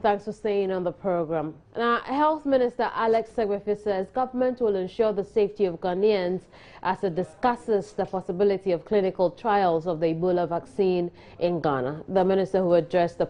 Thanks for staying on the program. Now, Health Minister Alex Segbefi says government will ensure the safety of Ghanaians as it discusses the possibility of clinical trials of the Ebola vaccine in Ghana. The minister who addressed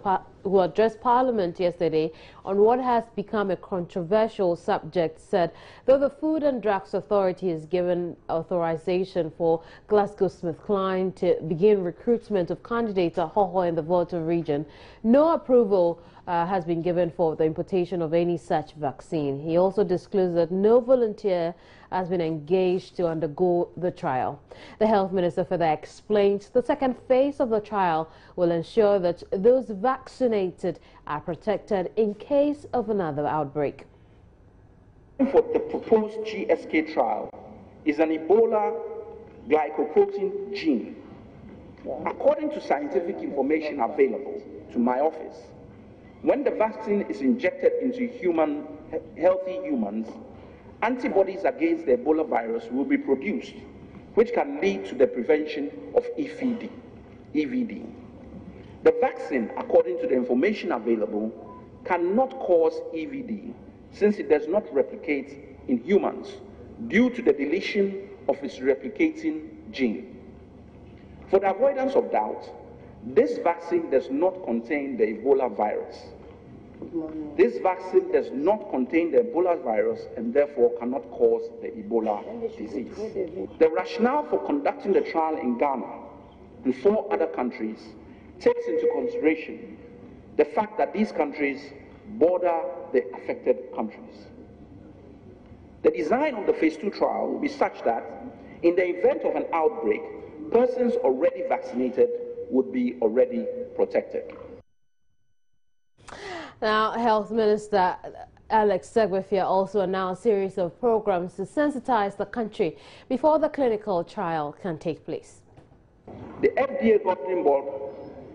Parliament yesterday on what has become a controversial subject said though the Food and Drugs Authority has given authorization for GlaxoSmithKline to begin recruitment of candidates at Hoho in the Volta region, no approval has been given for the importation of any such vaccine. He also disclosed that no volunteer has been engaged to undergo the trial. The health minister further explained the second phase of the trial will ensure that those vaccinated are protected in case of another outbreak. For the proposed GSK trial is an Ebola glycoprotein gene. According to scientific information available to my office, when the vaccine is injected into healthy humans, antibodies against the Ebola virus will be produced, which can lead to the prevention of EVD. The vaccine, according to the information available, cannot cause EVD since it does not replicate in humans due to the deletion of its replicating gene. For the avoidance of doubt, this vaccine does not contain the Ebola virus. This vaccine does not contain the Ebola virus and therefore cannot cause the Ebola disease. The rationale for conducting the trial in Ghana and 4 other countries takes into consideration the fact that these countries border the affected countries. The design of the phase 2 trial will be such that in the event of an outbreak, persons already vaccinated would be already protected. Now, Health Minister Alex Segbefi also announced a series of programs to sensitize the country before the clinical trial can take place. The FDA governing board,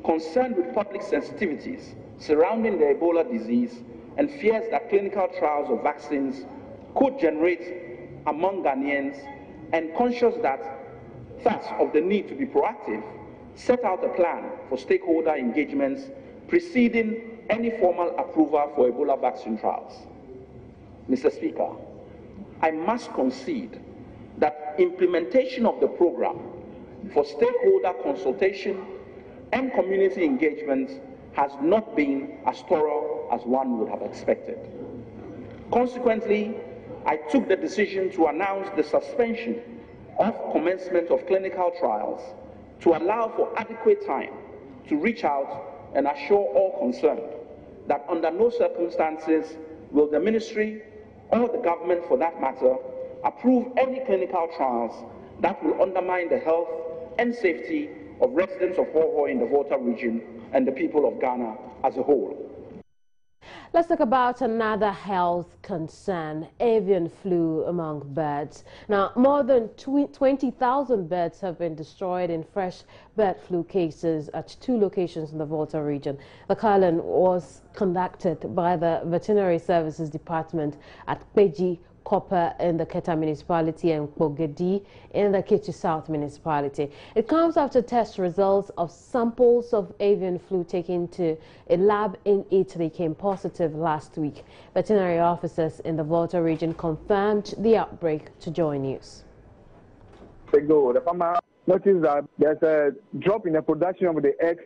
concerned with public sensitivities surrounding the Ebola disease and fears that clinical trials of vaccines could generate among Ghanaians, and conscious that thus of the need to be proactive, set out a plan for stakeholder engagements preceding any formal approval for Ebola vaccine trials. Mr. Speaker, I must concede that implementation of the program for stakeholder consultation and community engagement has not been as thorough as one would have expected. Consequently, I took the decision to announce the suspension of commencement of clinical trials to allow for adequate time to reach out and assure all concerned that under no circumstances will the ministry or the government for that matter approve any clinical trials that will undermine the health and safety of residents of Hoho in the Volta region and the people of Ghana as a whole. Let's talk about another health concern, avian flu among birds. Now, more than 20,000 birds have been destroyed in fresh bird flu cases at 2 locations in the Volta region. The culling was conducted by the Veterinary Services Department at Peji Copper in the Keta municipality and Kpogedi in the Ketu South municipality. It comes after test results of samples of avian flu taken to a lab in Italy came positive last week. Veterinary officers in the Volta region confirmed the outbreak to Joy News. The farmer noticed that there's a drop in the production of the eggs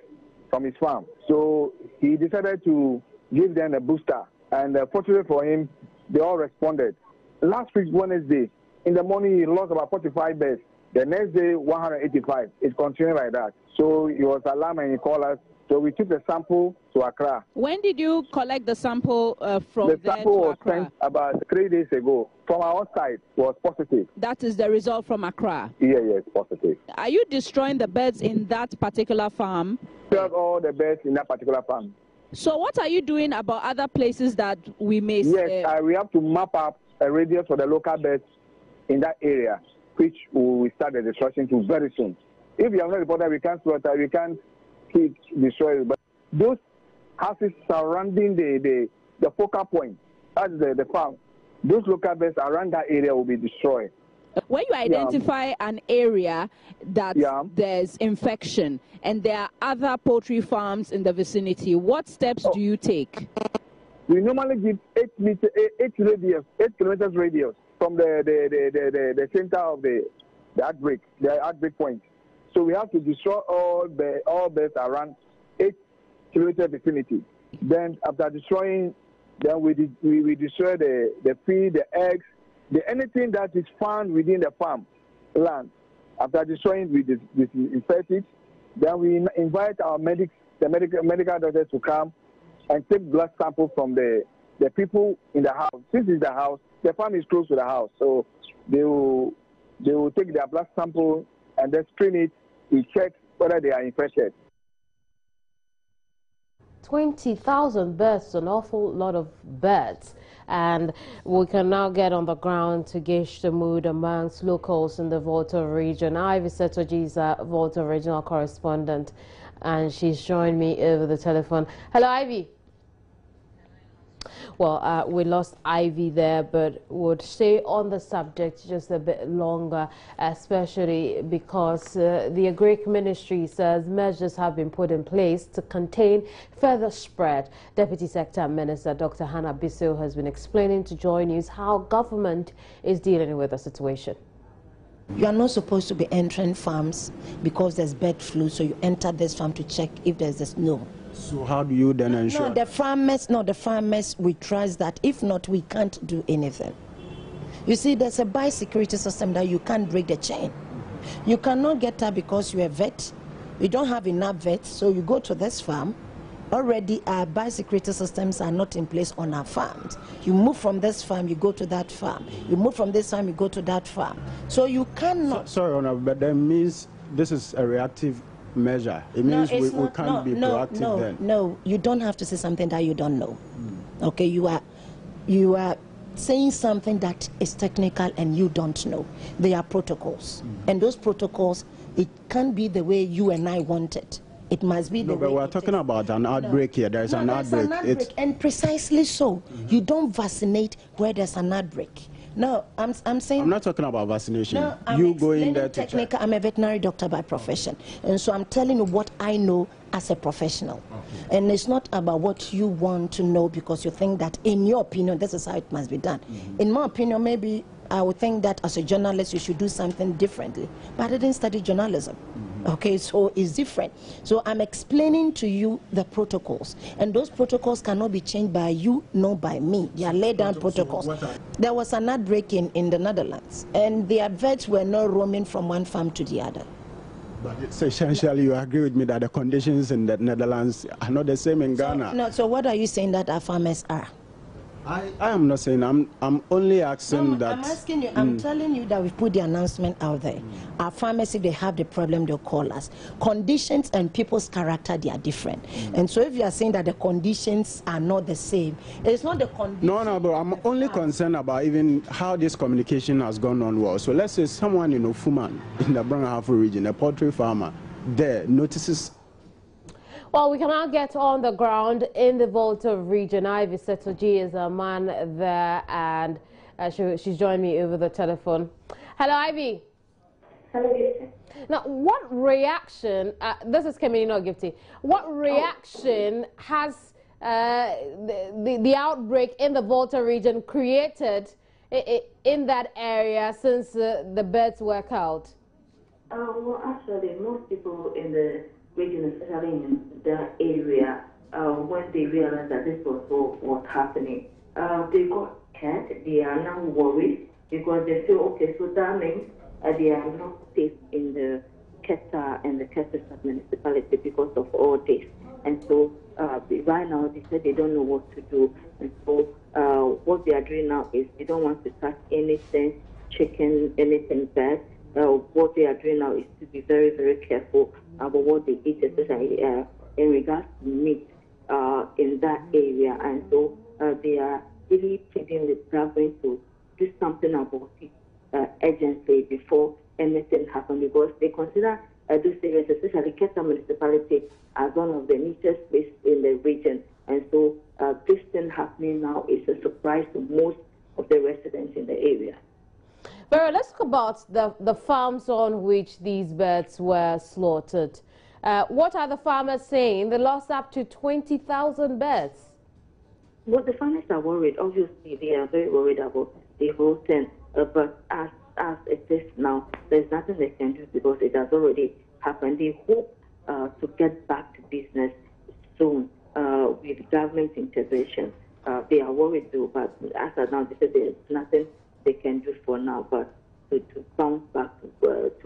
from his farm. So he decided to give them a booster. And fortunately for him, they all responded. Last week, Wednesday, in the morning, he lost about 45 birds. The next day, 185. It's continuing like that. So he was alarmed and he called us. So we took the sample to Accra. When did you collect the sample from there to Accra? The sample was sent about 3 days ago. From our side, it was positive. That is the result from Accra? Yeah, yes, positive. Are you destroying the birds in that particular farm? Killed all the birds in that particular farm. So what are you doing about other places that we may see? Yes, we have to map up a radius for the local birds in that area, which we will start the destruction to very soon. If you have not reported, we can't slaughter, we can't keep destroying. But those houses surrounding the focal point, that's the farm, those local birds around that area will be destroyed. When you identify an area that there's infection and there are other poultry farms in the vicinity, what steps do you take? We normally give 8 kilometers radius from the center of the outbreak point. So we have to destroy all birds around 8 kilometer vicinity. Then after destroying, then we destroy the feed, the eggs, anything that is found within the farm land. After destroying, we disinfect it. Then we invite our medical doctors to come and take blood samples from the people in the house. Since it's the house, the farm is close to the house, so they will take their blood sample and then screen it to check whether they are infected. 20,000 birds, an awful lot of birds. And we can now get on the ground to gauge the mood amongst locals in the Volta region. Ivy Setoji is a Volta regional correspondent, and she's joined me over the telephone. Hello, Ivy. Well, we lost Ivy there, but would stay on the subject just a bit longer, especially because the Agric Ministry says measures have been put in place to contain further spread. Deputy Sector Minister Dr. Hannah Bissell has been explaining to Joy News how government is dealing with the situation. You are not supposed to be entering farms because there's bird flu, so you enter this farm to check if there's a snow. So how do you then ensure? The farmers, we trust that. If not, we can't do anything. You see, there's a biosecurity system that you can't break the chain. You cannot get that because you're a vet. You don't have enough vets, so you go to this farm. Already our biosecurity systems are not in place on our farms. You move from this farm, you go to that farm. You move from this farm, you go to that farm. So you cannot... Sorry, Honorable, but that means this is a reactive measure. It means we can't be proactive then. No, you don't have to say something that you don't know. Okay, you are saying something that is technical and you don't know. They are protocols. And those protocols, it can't be the way you and I want it. It must be the way. But we're talking about an outbreak here. There's an outbreak. And precisely so. You don't vaccinate where there's an outbreak. No, I'm saying... I'm not talking about vaccination. No, you go in there to check. I'm a veterinary doctor by profession. And so I'm telling you what I know as a professional. Okay. And it's not about what you want to know because you think that, in your opinion, this is how it must be done. In my opinion, maybe I would think that as a journalist, you should do something differently. But I didn't study journalism. Okay, so it's different. So I'm explaining to you the protocols. And those protocols cannot be changed by you, nor by me. They are laid down protocols. There was an outbreak in the Netherlands, and the vets were not roaming from one farm to the other. But it's essentially, you agree with me that the conditions in the Netherlands are not the same in Ghana. So what are you saying that our farmers are? I am not saying. I'm only asking that. I'm asking you. I'm telling you that we put the announcement out there. Our farmers, if they have the problem, they'll call us. Conditions and people's character, they are different. And so if you are saying that the conditions are not the same, it's not the condition. No, but I'm only concerned about even how this communication has gone on well. So let's say someone in Fuman, in the Afriyie region, a poultry farmer, there notices. Well, we can now get on the ground in the Volta region. Ivy Setoji is a man there, and she's joined me over the telephone. Hello, Ivy. Hello, Gifty. Now, what reaction, this is Kemini, not Gifty, what reaction has the outbreak in the Volta region created in that area since the birds were out? Well, actually, most people in the region, especially in the area, when they realized that this was what was happening, they got scared. They are now worried because they feel, okay, so that means they are not safe in the Keta and the Keta municipality because of all this. And so right now they said they don't know what to do. And so what they are doing now is they don't want to touch anything, chicken, anything bad. What they are doing now is to be very, very careful about what they eat, especially in regards to meat in that area. And so they are really pleading with government to do something about it urgently before anything happens, because they consider those areas, especially Keta municipality, as one of the neatest places in the region. And so this thing happening now is a surprise to most of the residents in the area. Vera, let's talk about the farms on which these birds were slaughtered. What are the farmers saying? They lost up to 20,000 birds. Well, the farmers are worried. Obviously, they are very worried about the whole thing. But as it is now, there's nothing they can do because it has already happened. They hope to get back to business soon with government intervention. They are worried though, but as of now, they said there's nothing they can do for now, but to bounce back to work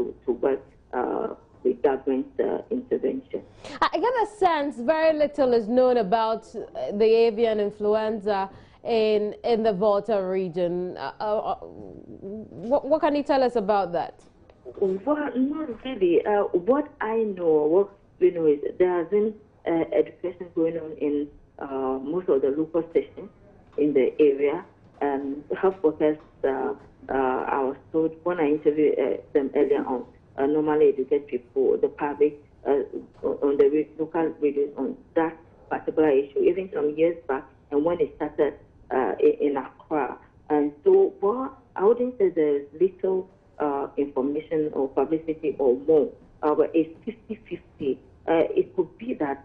with government intervention. I get a sense very little is known about the avian influenza in the Volta region. What can you tell us about that? Well, not really. What I know, what we know is there has been education going on in most of the local stations in the area. Health workers, I was told when I interviewed them earlier on, normally educate people, the public, on the local radio on that particular issue, even some years back, and when it started in Accra. And so, well, I wouldn't say there's little information or publicity or more, but it's 50-50. It could be that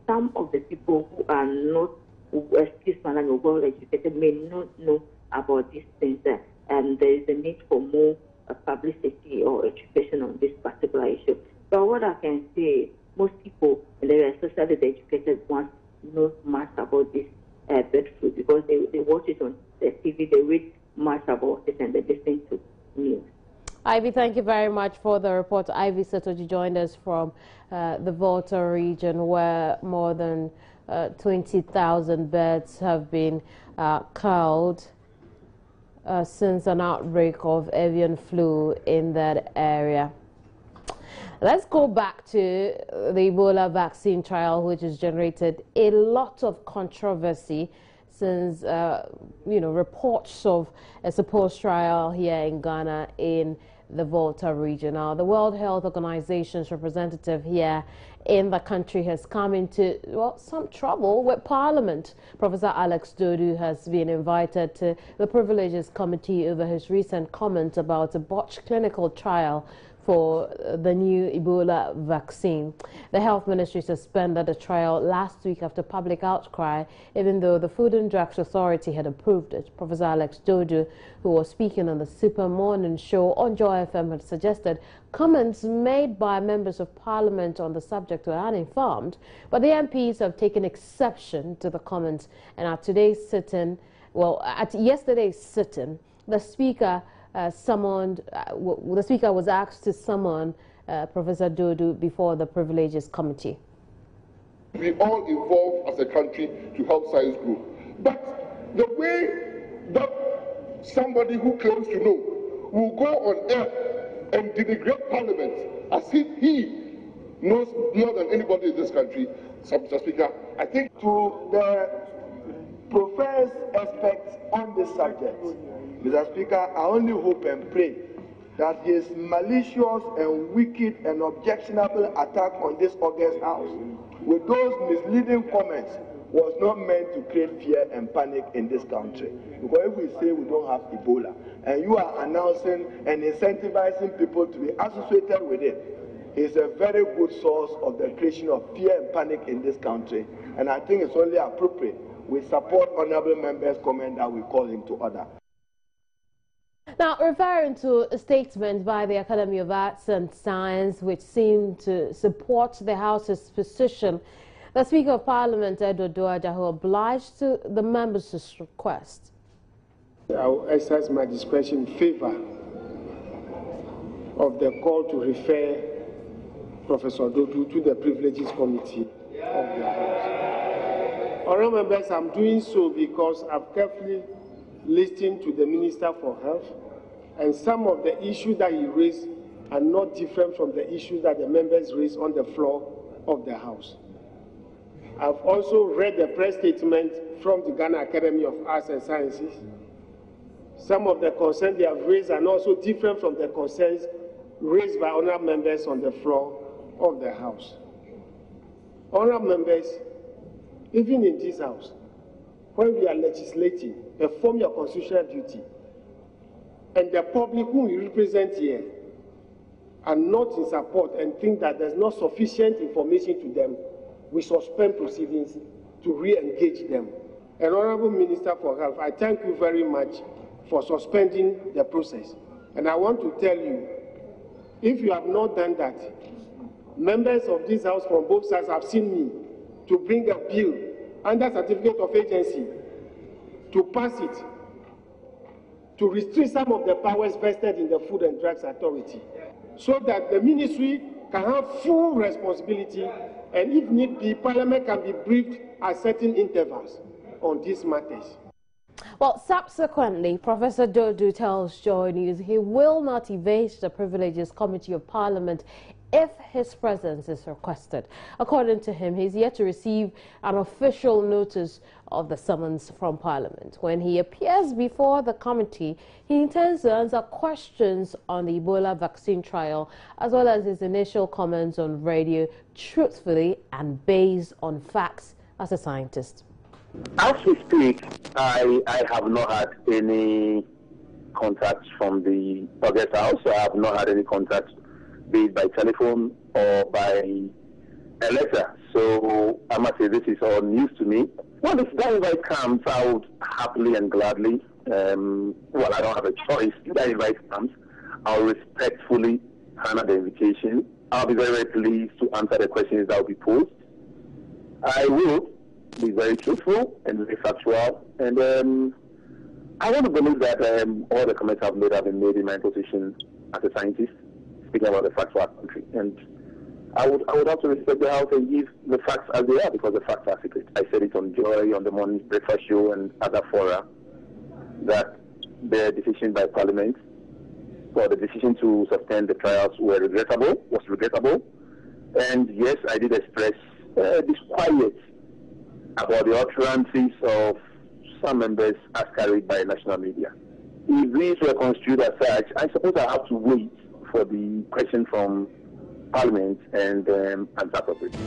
some of the people who are not, excuse my language, well educated may not know about these things, and there is a need for more publicity or education on this particular issue. But what I can say, most people, and they are especially the educated ones, know much about this bird flu because they watch it on the TV, they read much about it, and they listen to news. Ivy, thank you very much for the report. Ivy Setoji joined us from the Volta region, where more than 20,000 birds have been culled since an outbreak of avian flu in that area. Let's go back to the Ebola vaccine trial, which has generated a lot of controversy since, reports of a supposed trial here in Ghana in the Volta region. Now, the World Health Organization's representative here in the country has come into, well, some trouble with Parliament. Professor Alex Dodu has been invited to the Privileges Committee over his recent comments about a botched clinical trial for the new Ebola vaccine. The Health Ministry suspended the trial last week after public outcry, even though the Food and Drugs Authority had approved it. Professor Alex Dodu, who was speaking on the Super Morning Show on Joy FM, had suggested comments made by members of Parliament on the subject were uninformed, but the MPs have taken exception to the comments, and at today's sitting, at yesterday's sitting, the Speaker the Speaker was asked to summon Professor Dodu before the Privileges Committee. We all evolve as a country to help science grow. But the way that somebody who claims to know will go on air and denigrate Parliament as if he knows more than anybody in this country, Mr. Speaker, I think to the professed experts on this subject, Mr. Speaker, I only hope and pray that his malicious and wicked and objectionable attack on this august house with those misleading comments was not meant to create fear and panic in this country. Because if we say we don't have Ebola, and you are announcing and incentivizing people to be associated with it, it's a very good source of the creation of fear and panic in this country. And I think it's only appropriate we support honorable members' comment that we call him to order. Now, referring to a statement by the Academy of Arts and Science, which seemed to support the House's position, the Speaker of Parliament, Edward Doajaho, obliged to the members' request. I will exercise my discretion in favor of the call to refer Professor Dodu to the Privileges Committee of the House. Honourable members, I'm doing so because I've carefully listened to the Minister for Health, and some of the issues that he raised are not different from the issues that the members raised on the floor of the House. I've also read the press statement from the Ghana Academy of Arts and Sciences. Some of the concerns they have raised are also different from the concerns raised by honourable members on the floor of the House. Honourable members, even in this House, when we are legislating, perform your constitutional duty. and the public whom we represent here are not in support and think that there's not sufficient information to them, we suspend proceedings to re-engage them. And Honorable Minister for Health, I thank you very much for suspending the process. And I want to tell you, if you have not done that, members of this House from both sides have seen me to bring a bill under certificate of agency to pass it, to restrict some of the powers vested in the Food and Drugs Authority, so that the ministry can have full responsibility, and if need be, Parliament can be briefed at certain intervals on these matters. Well, subsequently, Professor Dodu tells Joy News he will not evade the Privileges Committee of Parliament if his presence is requested. According to him, he's yet to receive an official notice of the summons from Parliament. When he appears before the committee, he intends to answer questions on the Ebola vaccine trial, as well as his initial comments on radio, truthfully and based on facts as a scientist. As we speak, I have not had any contacts from the August House. I have not had any contacts, be it by telephone or by a letter. So I must say this is all news to me. Well, if that invite comes, I would happily and gladly, well, I don't have a choice. If that invite comes, I'll respectfully honor the invitation. I'll be very, very pleased to answer the questions that will be posed. I will be very truthful and very factual. And I want to believe that all the comments I've made have been made in my position as a scientist, speaking about the facts of our country. And I would have to respect the House and give the facts as they are, because the facts are secret. I said it on Joy, on the morning breakfast show and other fora, that the decision by Parliament, or the decision to suspend the trials was regrettable. And yes, I did express disquiet about the utterances of some members as carried by national media. If these were construed as such, I suppose I have to wait for the question from Parliament and answer appropriately.